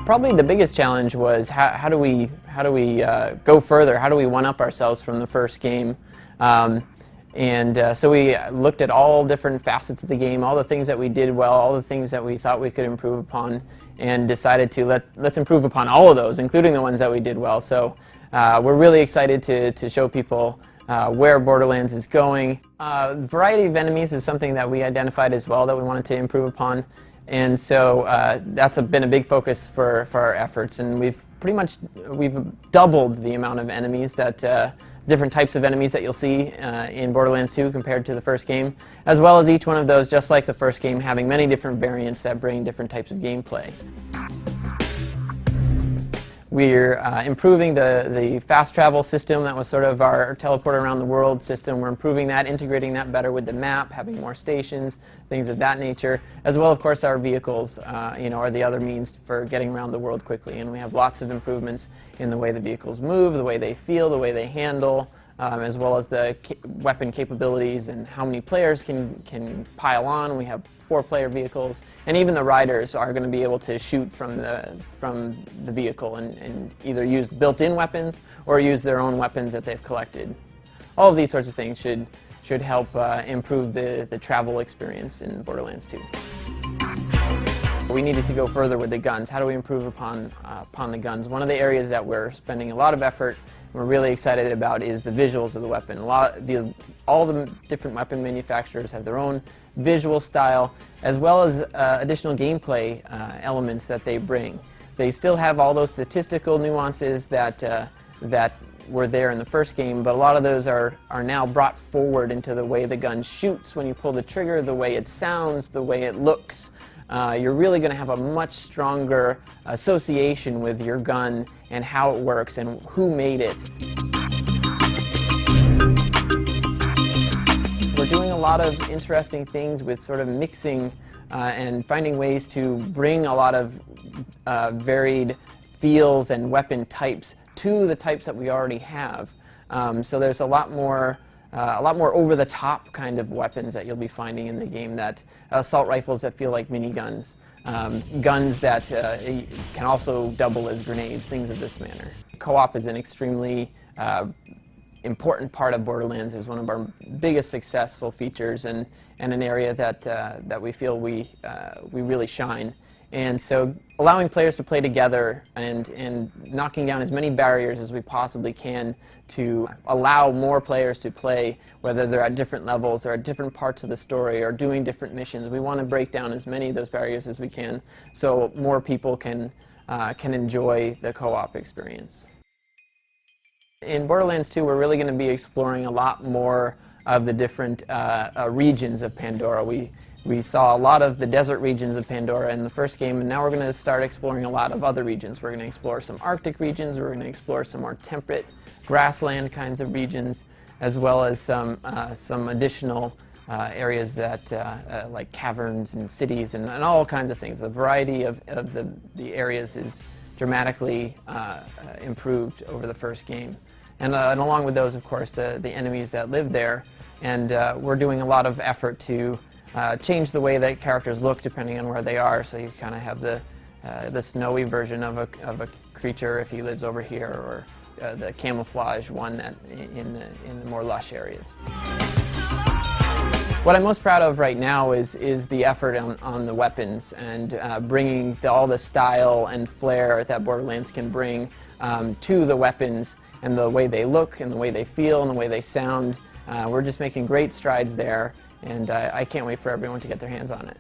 Probably the biggest challenge was how do we go further? How do we one-up ourselves from the first game? So we looked at all different facets of the game, all the things that we did well, all the things that we thought we could improve upon, and decided to let's improve upon all of those, including the ones that we did well. So we're really excited to show people where Borderlands is going. Variety of enemies is something that we identified as well that we wanted to improve upon, and so that's been a big focus for our efforts. And we've doubled the amount of enemies that different types of enemies that you'll see in Borderlands 2 compared to the first game, as well as each one of those, just like the first game, having many different variants that bring different types of gameplay. We're improving the fast travel system. That was sort of our teleport around the world system. We're improving that, integrating that better with the map, having more stations, things of that nature, as well, of course, our vehicles are the other means for getting around the world quickly. And we have lots of improvements in the way the vehicles move, the way they feel, the way they handle, as well as the weapon capabilities and how many players can pile on. We have 4-player vehicles, and even the riders are going to be able to shoot from the vehicle and either use built-in weapons or use their own weapons that they've collected. All of these sorts of things should help improve the travel experience in Borderlands 2. We needed to go further with the guns. How do we improve upon the guns? One of the areas that we're spending a lot of effort and we're really excited about is the visuals of the weapon. All the different weapon manufacturers have their own visual style, as well as additional gameplay elements that they bring. They still have all those statistical nuances that were there in the first game, but a lot of those are now brought forward into the way the gun shoots when you pull the trigger, the way it sounds, the way it looks. You're really going to have a much stronger association with your gun and how it works and who made it. We're doing a lot of interesting things with sort of mixing and finding ways to bring a lot of varied feels and weapon types to the types that we already have. So there's a lot more over-the-top kind of weapons that you'll be finding in the game, that assault rifles that feel like miniguns, guns that can also double as grenades, things of this manner. Co-op is an extremely important part of Borderlands. It was one of our biggest successful features and an area that we feel we really shine. And so allowing players to play together and knocking down as many barriers as we possibly can to allow more players to play, whether they're at different levels or at different parts of the story or doing different missions. We want to break down as many of those barriers as we can so more people can enjoy the co-op experience. In Borderlands 2, we're really going to be exploring a lot more of the different regions of Pandora. We saw a lot of the desert regions of Pandora in the first game, and now we're going to start exploring a lot of other regions. We're going to explore some Arctic regions, we're going to explore some more temperate grassland kinds of regions, as well as some additional areas that like caverns and cities and all kinds of things. The variety of the areas is dramatically improved over the first game. And along with those, of course, the enemies that live there. And we're doing a lot of effort to change the way that characters look depending on where they are. So you kind of have the snowy version of a creature if he lives over here, or the camouflage one that in the more lush areas. What I'm most proud of right now is the effort on the weapons and bringing all the style and flair that Borderlands can bring to the weapons, and the way they look and the way they feel and the way they sound. We're just making great strides there, and I can't wait for everyone to get their hands on it.